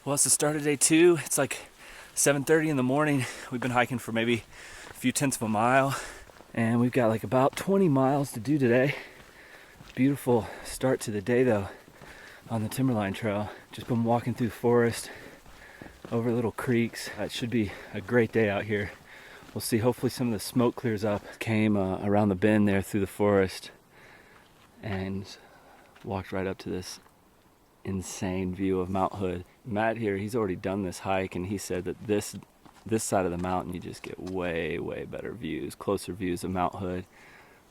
Well, it's the start of day 2. It's like 7:30 in the morning. We've been hiking for maybe a few tenths of a mile, and we've got like about 20 miles to do today. Beautiful start to the day though on the Timberline Trail. Just been walking through the forest, over little creeks. It should be a great day out here. We'll see. Hopefully some of the smoke clears up. Came around the bend there through the forest and walked right up to this insane view of Mount Hood. Matt here, he's already done this hike, and he said that this side of the mountain you just get way better views, closer views of Mount Hood.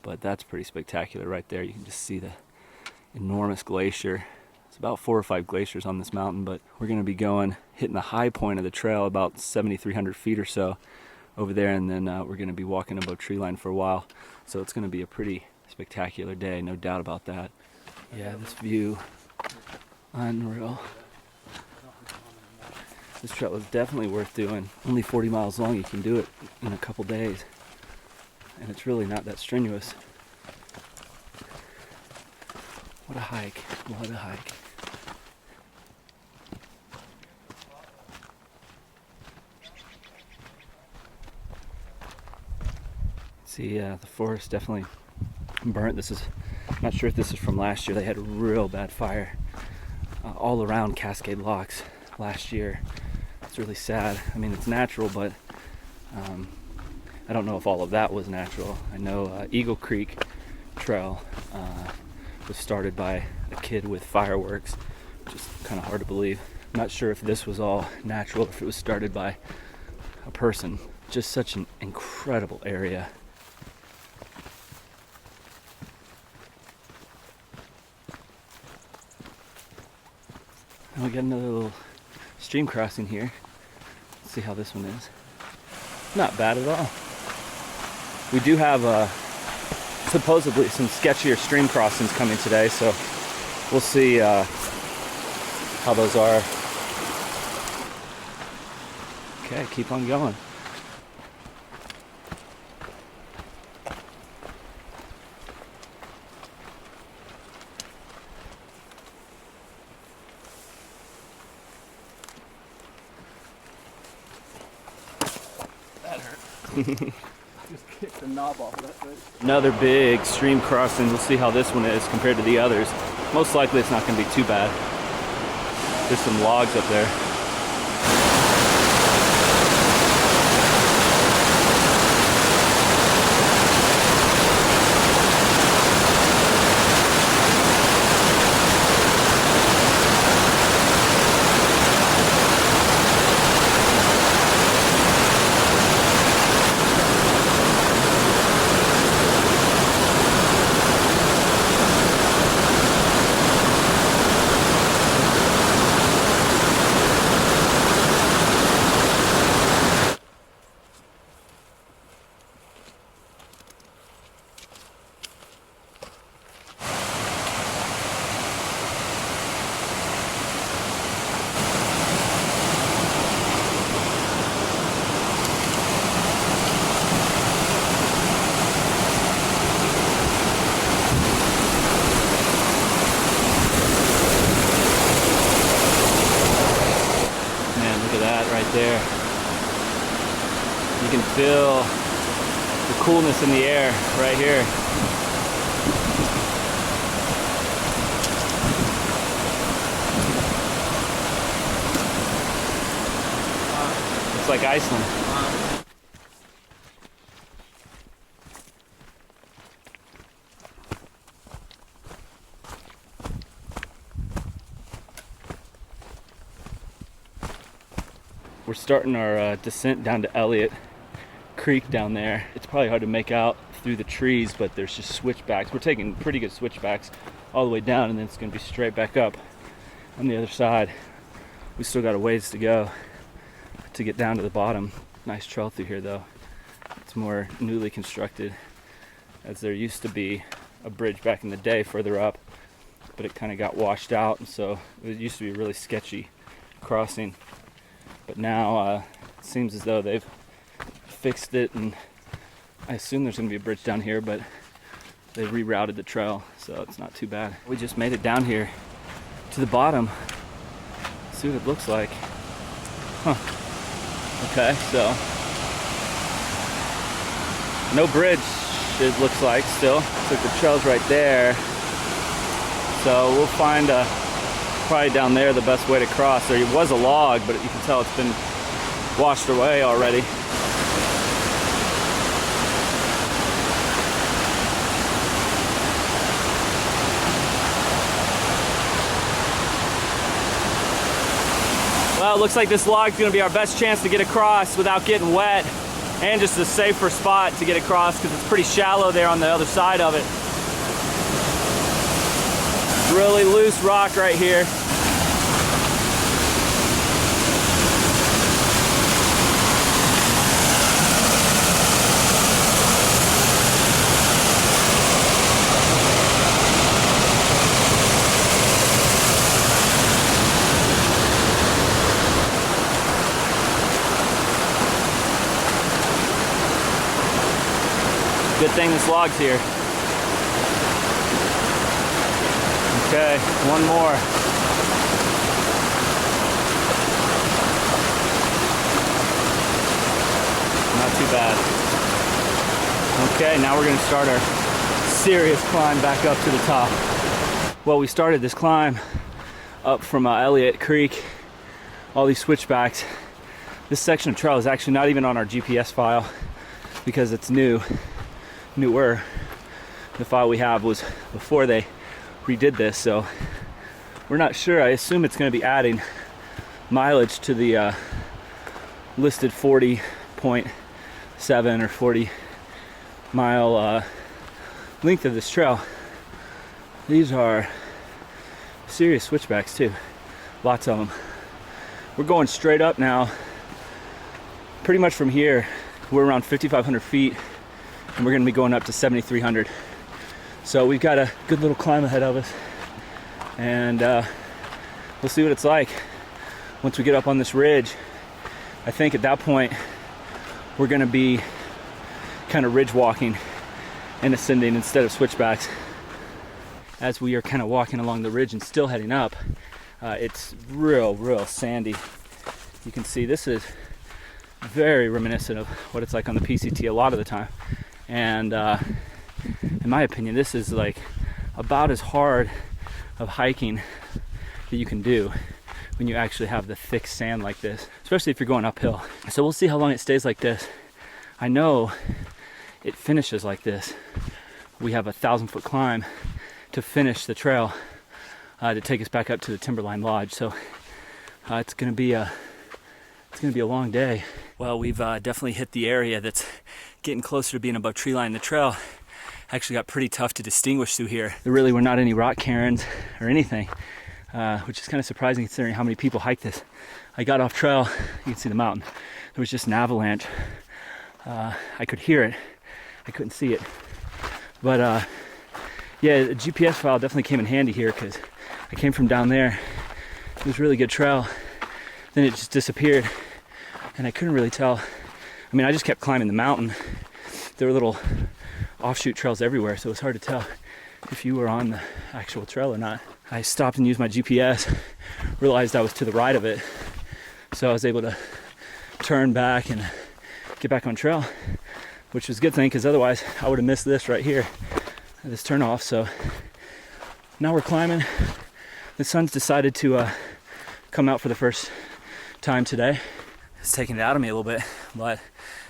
But that's pretty spectacular right there. You can just see the enormous glacier. It's about 4 or 5 glaciers on this mountain, but we're going to be hitting the high point of the trail, about 7,300 feet or so over there, and then we're going to be walking above tree line for a while. So it's going to be a pretty spectacular day, no doubt about that. Yeah, this view, unreal. This trail is definitely worth doing. Only 40 miles long. You can do it in a couple days, and it's really not that strenuous. What a hike. What a hike. See, the forest definitely burnt. I'm not sure if this is from last year. They had a real bad fire all around Cascade Locks last year. It's really sad. I mean, it's natural, but I don't know if all of that was natural. I know Eagle Creek Trail was started by a kid with fireworks, which is kind of hard to believe. I'm not sure if this was all natural, if it was started by a person. Just such an incredible area. And we got another little stream crossing here. Let's see how this one is. Not bad at all. We do have supposedly some sketchier stream crossings coming today, so we'll see how those are. Okay, keep on going. Just kicked the knob off, that's it. Another big stream crossing. We'll see how this one is compared to the others. Most likely it's not going to be too bad. There's some logs up there. There. You can feel the coolness in the air right here. It's like Iceland. We're starting our descent down to Elliot Creek down there. It's probably hard to make out through the trees, but there's just switchbacks. We're taking pretty good switchbacks all the way down, and then it's going to be straight back up on the other side. We still got a ways to go to get down to the bottom. Nice trail through here though. It's more newly constructed, as there used to be a bridge back in the day further up, but it kind of got washed out, and so it used to be a really sketchy crossing. But now it seems as though they've fixed it, and I assume there's going to be a bridge down here, but they rerouted the trail, so it's not too bad. We just made it down here to the bottom. see what it looks like. Huh. Okay, so no bridge, it looks like still. Looks like the trail's right there. So we'll find probably down there the best way to cross. There was a log, but you can tell it's been washed away already. Well, it looks like this log's gonna be our best chance to get across without getting wet, and just a safer spot to get across because it's pretty shallow there on the other side of it. Really loose rock right here. Good thing this log's here. Okay, one more. Not too bad. Okay, now we're gonna start our serious climb back up to the top. Well, we started this climb up from Elliot Creek, all these switchbacks. This section of trail is actually not even on our GPS file because it's newer. The file we have was before they redid this, so we're not sure. I assume it's going to be adding mileage to the listed 40.7 or 40 mile length of this trail. These are serious switchbacks too, lots of them. We're going straight up now. Pretty much from here we're around 5,500 feet, and we're going to be going up to 7,300. So we've got a good little climb ahead of us, and we'll see what it's like once we get up on this ridge. I think at that point we're going to be kind of ridge walking and ascending instead of switchbacks. As we are kind of walking along the ridge and still heading up, it's real sandy. You can see this is very reminiscent of what it's like on the PCT a lot of the time, and in my opinion this is like about as hard of hiking that you can do when you actually have the thick sand like this, especially if you're going uphill. So we'll see how long it stays like this. I know it finishes like this. We have a 1,000-foot climb to finish the trail to take us back up to the Timberline Lodge. So it's gonna be a long day. Well, we've definitely hit the area that's getting closer to being above tree line. The trail actually got pretty tough to distinguish through here. There really were not any rock cairns or anything, which is kind of surprising considering how many people hike this. I got off trail, you can see the mountain. There was just an avalanche. I could hear it, I couldn't see it. But yeah, the GPS file definitely came in handy here because I came from down there. It was a really good trail. Then it just disappeared, and I couldn't really tell. I mean, I just kept climbing the mountain. There were little offshoot trails everywhere, so it was hard to tell if you were on the actual trail or not. I stopped and used my GPS, realized I was to the right of it, so I was able to turn back and get back on trail, which was a good thing because otherwise I would have missed this right here, this turn off. So now we're climbing. The sun's decided to come out for the first time today. It's taking it out of me a little bit, but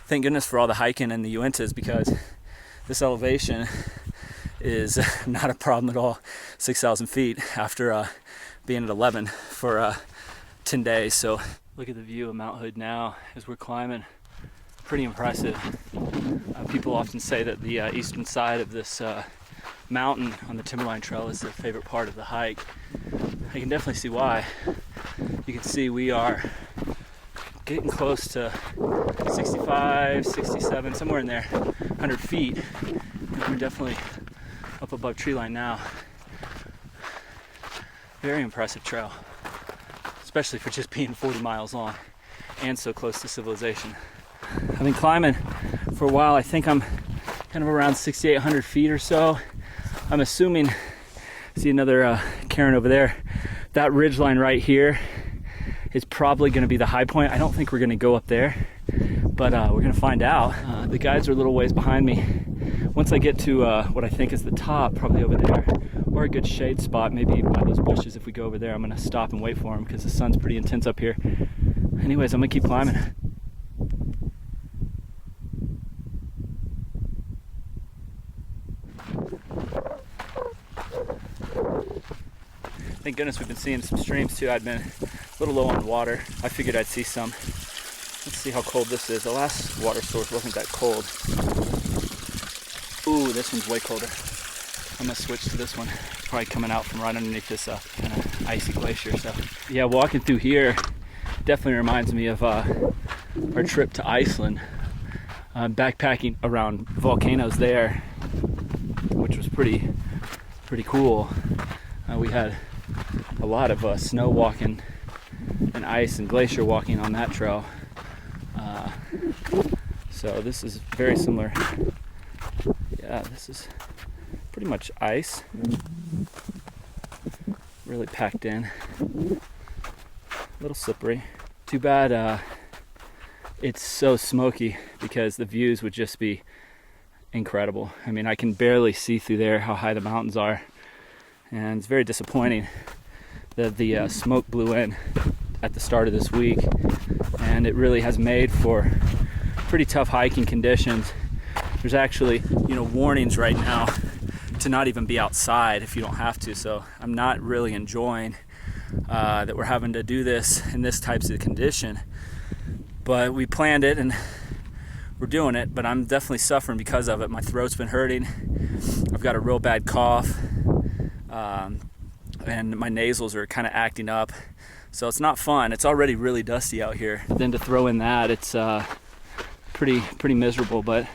thank goodness for all the hiking and the Uintas, because this elevation is not a problem at all. 6,000 feet after being at 11 for 10 days. So look at the view of Mount Hood now as we're climbing. Pretty impressive. People often say that the eastern side of this mountain on the Timberline Trail is their favorite part of the hike. I can definitely see why. You can see we are getting close to 65, 67, somewhere in there, 100 feet. And we're definitely up above tree line now. Very impressive trail, especially for just being 40 miles long and so close to civilization. I've been climbing for a while. I think I'm kind of around 6,800 feet or so. I'm assuming, see another cairn over there. That ridge line right here is probably going to be the high point. I don't think we're going to go up there, but we're going to find out. The guides are a little ways behind me. Once I get to what I think is the top, probably over there, or a good shade spot, maybe by those bushes, if we go over there, I'm going to stop and wait for them because the sun's pretty intense up here. Anyways, I'm going to keep climbing. Thank goodness we've been seeing some streams too. I'd been a little low on water. I figured I'd see some. Let's see how cold this is. The last water source wasn't that cold. Ooh, this one's way colder. I'm gonna switch to this one. Probably coming out from right underneath this kind of icy glacier. So yeah, walking through here definitely reminds me of our trip to Iceland. Backpacking around volcanoes there, which was pretty cool. We had a lot of snow walking and ice and glacier walking on that trail. So this is very similar. Yeah, this is pretty much ice. Really packed in. A little slippery. Too bad it's so smoky because the views would just be incredible. I mean, I can barely see through there how high the mountains are. And it's very disappointing that the smoke blew in at the start of this week, and it really has made for pretty tough hiking conditions. There's actually, warnings right now to not even be outside if you don't have to. So I'm not really enjoying that we're having to do this in this types of condition. But we planned it and we're doing it. But I'm definitely suffering because of it. My throat's been hurting. I've got a real bad cough. And my nasals are kind of acting up, so it's not fun. It's already really dusty out here. Then to throw in that, it's pretty miserable, but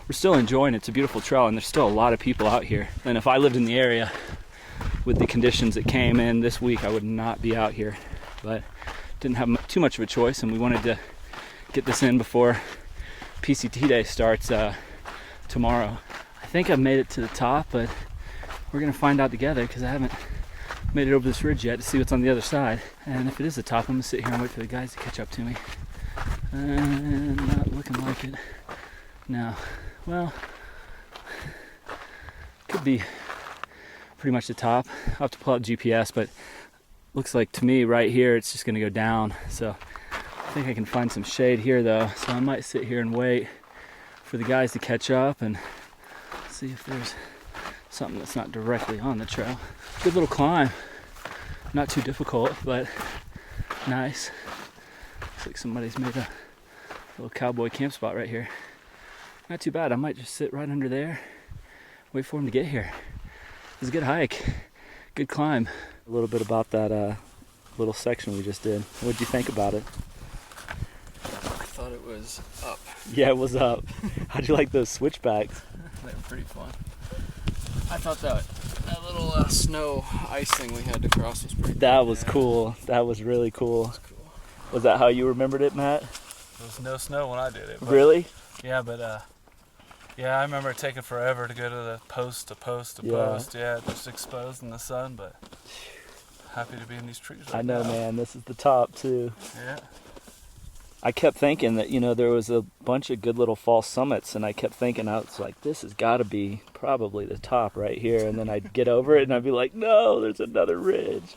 we're still enjoying it. It's a beautiful trail, and there's still a lot of people out here. And if I lived in the area with the conditions that came in this week, I would not be out here, but didn't have too much of a choice, and we wanted to get this in before PCT day starts tomorrow. I think I've made it to the top, but we're gonna find out together because I haven't made it over this ridge yet to see what's on the other side. And if it is the top, I'm gonna sit here and wait for the guys to catch up to me. And not looking like it. No. Well, could be pretty much the top. I'll have to pull out GPS, but looks like to me right here it's just gonna go down. So I think I can find some shade here though. So I might sit here and wait for the guys to catch up and see if there's something that's not directly on the trail. Good little climb. Not too difficult, but nice. Looks like somebody's made a little cowboy camp spot right here. Not too bad. I might just sit right under there, wait for him to get here. It was a good hike, good climb. A little bit about that little section we just did. What'd you think about it? I thought it was up. Yeah, it was up. How'd you like those switchbacks? They were pretty fun. I thought that little snow ice thing we had to cross was pretty That was cool. That was really cool. That was cool. Was that how you remembered it, Matt? There was no snow when I did it. Really? Yeah, but I remember it taking forever to go to the post to post. Yeah, just exposed in the sun, but happy to be in these trees right I know, now. man. This is the top, too. Yeah. I kept thinking that, there was a bunch of good little false summits, and I kept thinking, I was like, this has got to be probably the top right here. And then I'd get over it, and I'd be like, no, there's another ridge.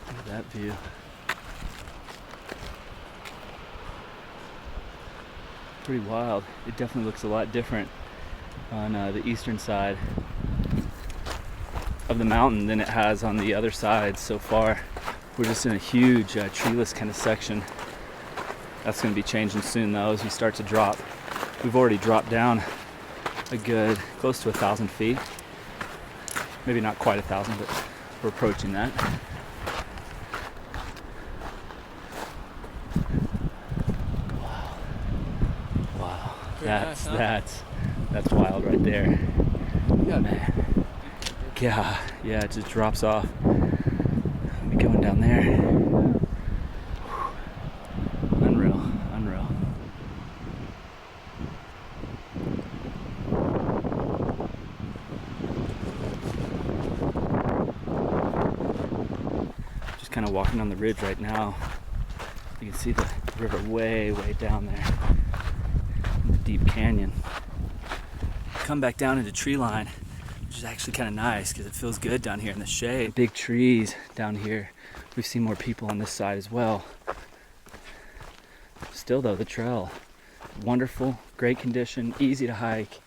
Look at that view. Pretty wild. It definitely looks a lot different on the eastern side of the mountain than it has on the other side so far. We're just in a huge treeless kind of section. That's going to be changing soon though as we start to drop. We've already dropped down a good close to 1,000 feet. Maybe not quite 1,000, but we're approaching that. That's wild right there. Yeah, man. Yeah, it just drops off. I'll be going down there. Unreal. walking on the ridge right now. You can see the river way, way down there in the deep canyon. Come back down into tree line, which is actually kind of nice because it feels good down here in the shade. Big trees down here. We've seen more people on this side as well. Still though, the trail, wonderful, great condition, easy to hike.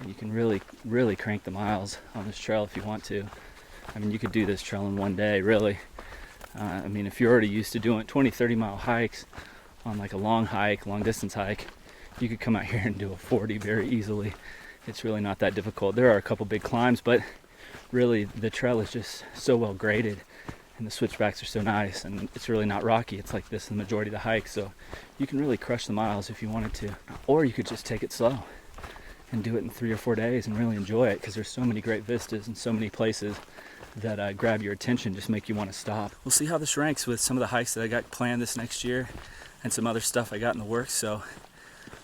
You can really crank the miles on this trail if you want to. I mean, you could do this trail in one day, really. I mean, if you're already used to doing 20, 30 mile hikes on like a long distance hike, you could come out here and do a 40 very easily. It's really not that difficult. There are a couple big climbs, but really the trail is just so well graded and the switchbacks are so nice, and it's really not rocky. It's like this the majority of the hike, so you can really crush the miles if you wanted to. Or you could just take it slow and do it in 3 or 4 days and really enjoy it, because there's so many great vistas and so many places that grab your attention, just make you want to stop. We'll see how this ranks with some of the hikes that I got planned this next year and some other stuff I got in the works, so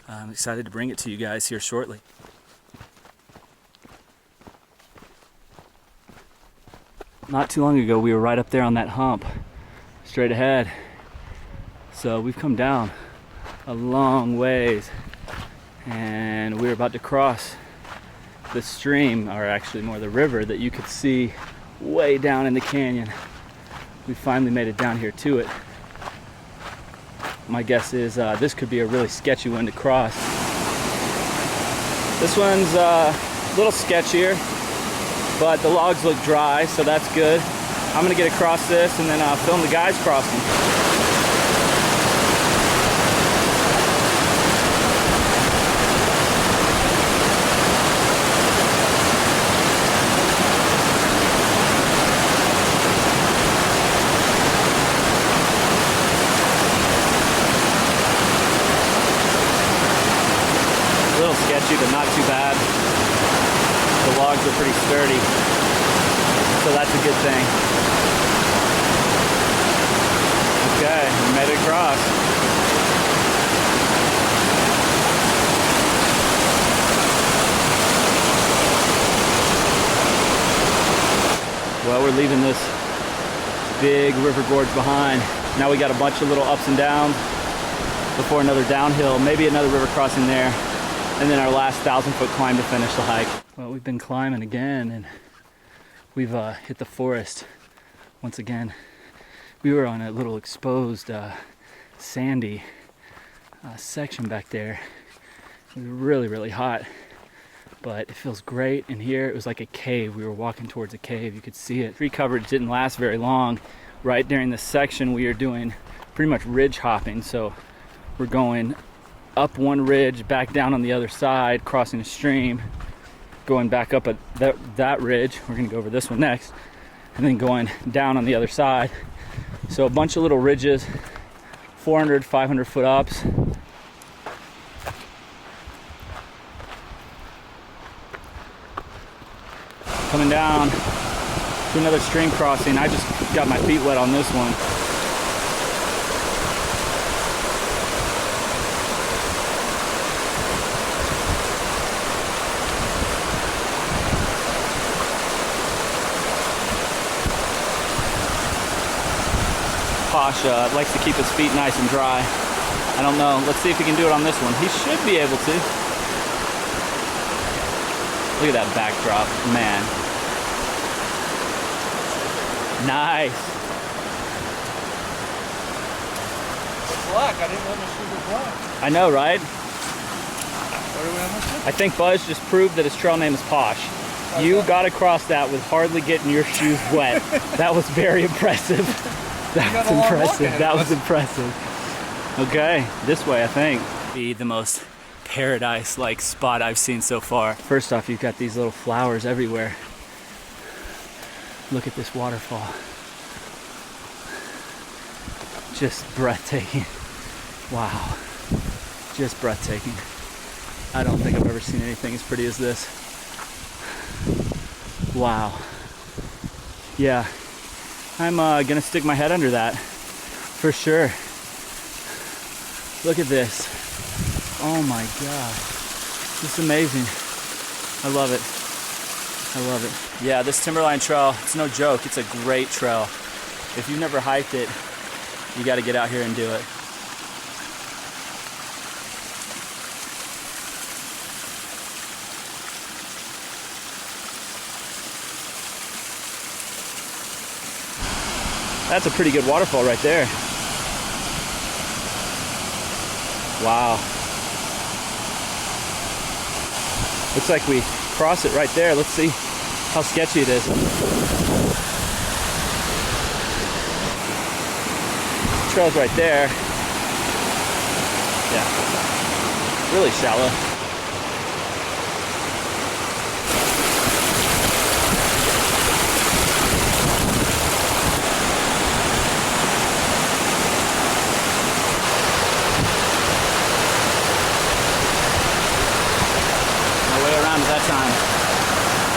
I'm excited to bring it to you guys here shortly. Not too long ago, we were right up there on that hump, straight ahead. So we've come down a long ways, and we were about to cross the stream, or actually more the river, that you could see way down in the canyon. We finally made it down here to it. My guess is this could be a really sketchy one to cross. This one's a little sketchier, but the logs look dry, so that's good. I'm gonna get across this and then film the guys crossing. A little sketchy, but not too bad. The logs are pretty sturdy, so that's a good thing. Okay, we made it across. Well, we're leaving this big river gorge behind. Now we got a bunch of little ups and downs before another downhill, maybe another river crossing there, and then our last 1,000-foot climb to finish the hike. Well, we've been climbing again, and we've hit the forest once again. We were on a little exposed, sandy section back there. It was really, really hot, but it feels great in here. It was like a cave. We were walking towards a cave. You could see it. Tree coverage didn't last very long. Right during this section, we are doing pretty much ridge hopping. So we're going up one ridge, back down on the other side, crossing a stream, going back up at that ridge. We're gonna go over this one next, and then going down on the other side. So a bunch of little ridges, 400, 500 foot ups. Coming down to another stream crossing. I just got my feet wet on this one. Posh likes to keep his feet nice and dry. I don't know. Let's see if he can do it on this one. He should be able to. Look at that backdrop, man. Nice. It's black. I didn't know the shoes were black. I know, right? What are we on this one? I think Buzz just proved that his trail name is Posh. You got across that with hardly getting your shoes wet. That was very impressive. That was impressive. That was impressive. Okay, this way I think. Be the most paradise-like spot I've seen so far. First off, you've got these little flowers everywhere. Look at this waterfall. Just breathtaking. Wow. Just breathtaking. I don't think I've ever seen anything as pretty as this. Wow. Yeah. I'm gonna stick my head under that for sure. Look at this. Oh my gosh. This is amazing. I love it. I love it. Yeah, this Timberline Trail, it's no joke. It's a great trail. If you've never hiked it, you got to get out here and do it. That's a pretty good waterfall right there. Wow. Looks like we cross it right there. Let's see how sketchy it is. Trail's right there. Yeah. Really shallow. That time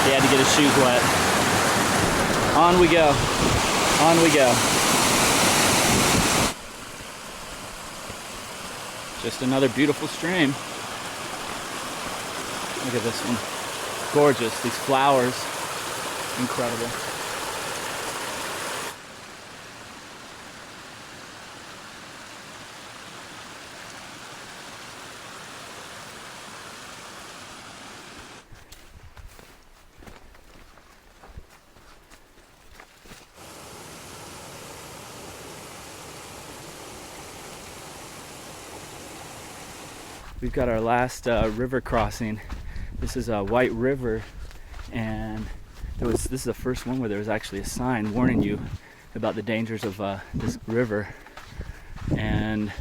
he had to get his shoes wet. On we go, on we go. Just another beautiful stream. Look at this one, gorgeous. These flowers, incredible. We've got our last river crossing. This is a White River, and this is the first one where there was actually a sign warning you about the dangers of this river. And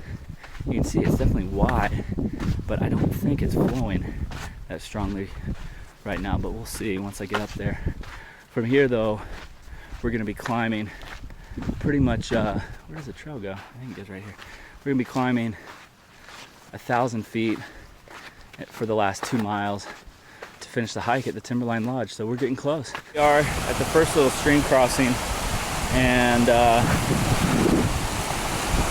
you can see it's definitely wide, but I don't think it's flowing that strongly right now, but we'll see once I get up there. From here though, we're gonna be climbing pretty much, where does the trail go? I think it goes right here. We're gonna be climbing 1,000 feet for the last 2 miles to finish the hike at the Timberline Lodge, so we're getting close. We are at the first little stream crossing, and I'm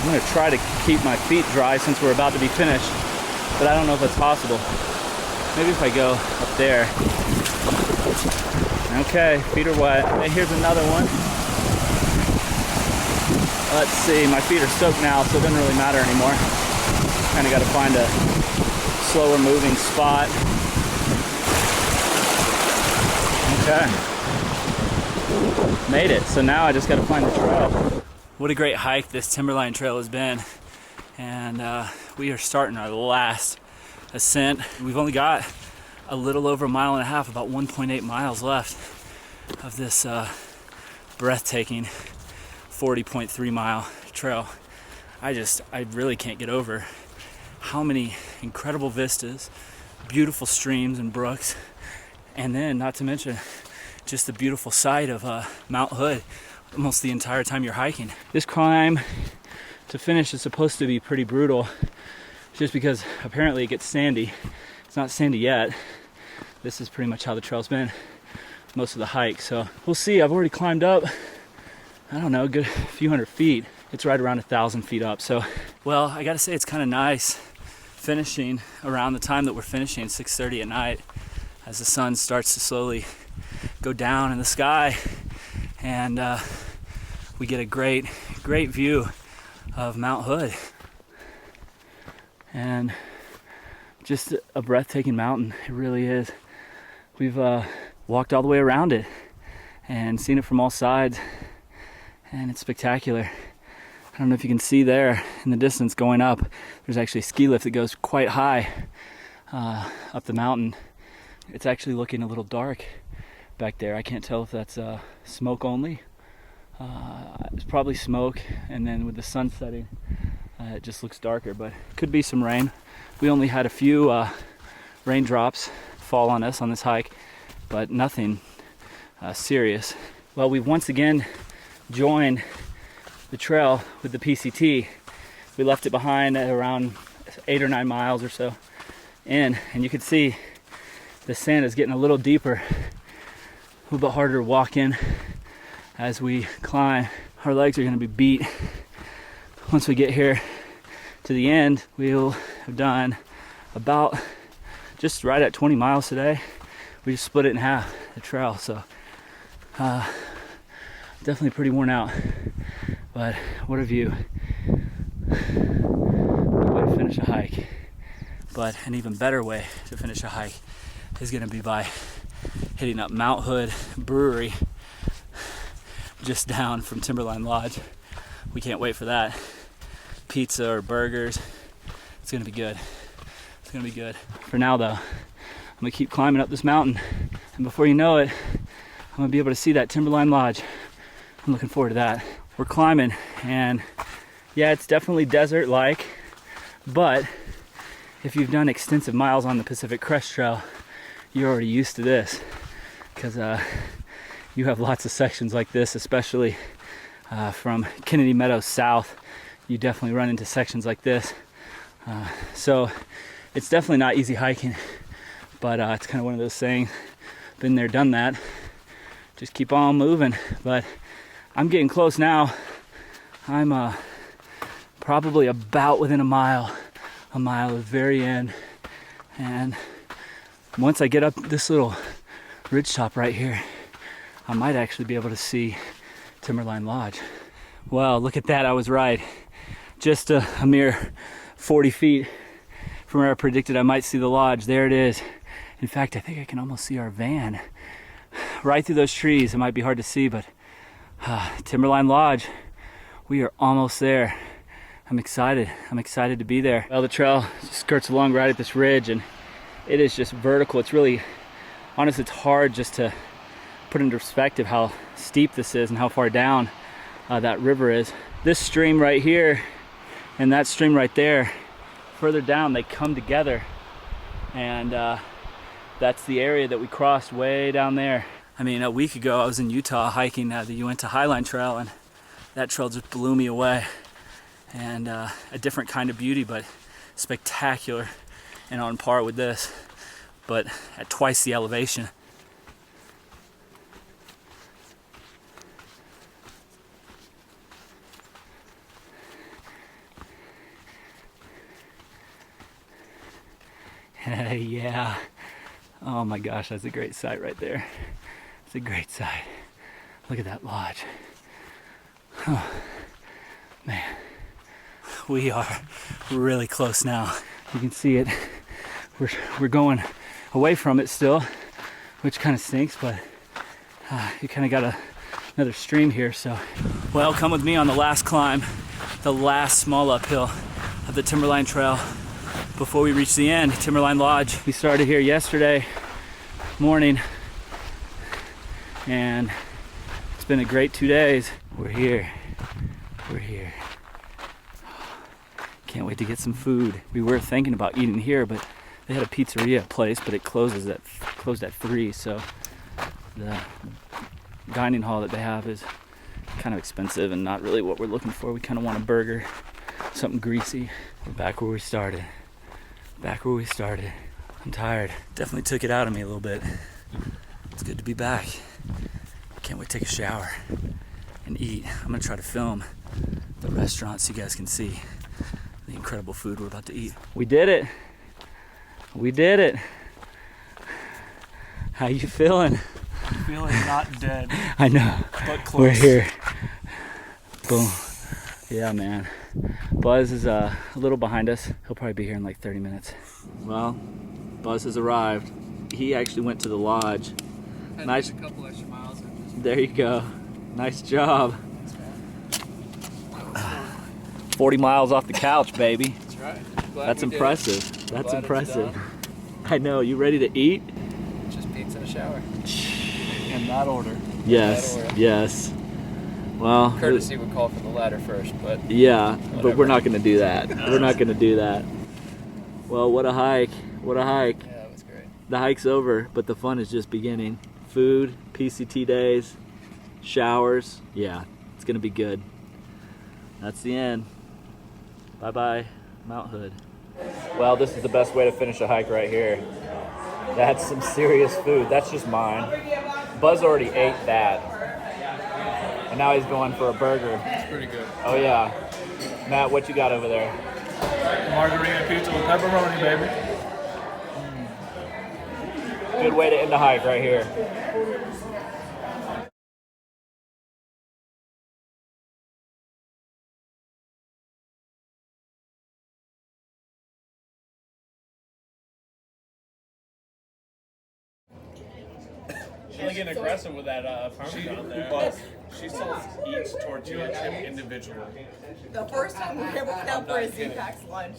going to try to keep my feet dry since we're about to be finished, but I don't know if it's possible. Maybe if I go up there. Okay, feet are wet. And here's another one. Let's see, my feet are soaked now, so it doesn't really matter anymore. Kind of got to find a slower moving spot. Okay. Made it. So now I just got to find the trail. What a great hike this Timberline Trail has been. And we are starting our last ascent. We've only got a little over 1.5 miles, about 1.8 miles left of this breathtaking 40.3 mile trail. I really can't get over how many incredible vistas, beautiful streams and brooks, and then not to mention just the beautiful sight of Mount Hood almost the entire time you're hiking. This climb to finish is supposed to be pretty brutal just because apparently it gets sandy. It's not sandy yet. This is pretty much how the trail's been most of the hike, so we'll see. I've already climbed up, I don't know, a good few hundred feet. It's right around 1,000 feet up, so well, I gotta say it's kind of nice finishing around the time that we're finishing, 6:30 at night, as the sun starts to slowly go down in the sky, and we get a great view of Mount Hood, and just a breathtaking mountain. It really is. We've walked all the way around it and seen it from all sides, and it's spectacular. I don't know if you can see there in the distance going up, there's actually a ski lift that goes quite high up the mountain. It's actually looking a little dark back there. I can't tell if that's smoke only. It's probably smoke, and then with the sun setting, it just looks darker, but could be some rain. We only had a few raindrops fall on us on this hike, but nothing serious. Well, we've once again joined the trail with the PCT. We left it behind at around 8 or 9 miles or so in, and you can see the sand is getting a little deeper, a little bit harder to walk in as we climb. Our legs are going to be beat. Once we get here to the end, we'll have done about just right at 20 miles today. We just split it in half, the trail, so definitely pretty worn out. But what a view. What a way to finish a hike. But an even better way to finish a hike is gonna be by hitting up Mount Hood Brewery just down from Timberline Lodge. We can't wait for that. Pizza or burgers. It's gonna be good. It's gonna be good. For now though, I'm gonna keep climbing up this mountain. And before you know it, I'm gonna be able to see that Timberline Lodge. I'm looking forward to that. We're climbing, and yeah, it's definitely desert-like, but if you've done extensive miles on the Pacific Crest Trail, you're already used to this, because you have lots of sections like this, especially from Kennedy Meadows south. You definitely run into sections like this. So it's definitely not easy hiking, but it's kind of one of those things, been there, done that. Just keep on moving. But I'm getting close now. I'm probably about within a mile of the very end. And once I get up this little ridgetop right here, I might actually be able to see Timberline Lodge. Wow, look at that, I was right. Just a mere 40 feet from where I predicted I might see the lodge. There it is. In fact, I think I can almost see our van right through those trees. It might be hard to see, but Timberline Lodge, we are almost there. I'm excited to be there. Well, the trail skirts along right at this ridge, and it is just vertical. It's really, honestly, it's hard just to put into perspective how steep this is and how far down that river is. This stream right here and that stream right there, further down, they come together, and that's the area that we crossed way down there. I mean, a week ago I was in Utah hiking the Uinta Highline Trail, and that trail just blew me away. And a different kind of beauty, but spectacular and on par with this, but at twice the elevation. Yeah. Oh my gosh, that's a great sight right there. It's a great sight. Look at that lodge. Oh, man. We are really close now. You can see it. We're going away from it still, which kind of stinks, but you kind of got another stream here, so. Well, come with me on the last climb, the last small uphill of the Timberline Trail before we reach the end, Timberline Lodge. We started here yesterday morning, and it's been a great 2 days. We're here. Can't wait to get some food. We were thinking about eating here, but they had a pizzeria place, but it closed at 3, so the dining hall that they have is kind of expensive and not really what we're looking for. We kind of want a burger, something greasy. We're back where we started. I'm tired. Definitely took it out of me a little bit. It's good to be back. Can't wait to take a shower and eat. I'm gonna try to film the restaurant so you guys can see the incredible food we're about to eat. We did it. How you feeling? I'm feeling not dead. I know. But close. We're here. Boom. Yeah, man. Buzz is a little behind us. He'll probably be here in like 30 minutes. Well, Buzz has arrived. He actually went to the lodge. Nice. A couple extra miles. There you go. Nice job. 40 miles off the couch, baby. That's right. That's impressive. That's impressive. I know. You ready to eat? Just pizza and a shower. In that order. Yes. Yes. Well, Courtesy would call for the latter first, but yeah, whatever. but we're not going to do that. We're not going to do that. Well, what a hike. What a hike. yeah, it was great. The hike's over, but the fun is just beginning. Food, PCT days, showers. Yeah, it's going to be good. That's the end. Bye-bye, Mount Hood. Well, this is the best way to finish a hike right here. That's some serious food. That's just mine. Buzz already ate that. And now he's going for a burger. It's pretty good. Oh yeah. Matt, what you got over there? Margarita pizza with pepperoni, baby. Good way to end the hike right here. really getting aggressive with that parmesan there. But she sells each tortilla chip individually. The first time we ever went out for a Z-Packs lunch,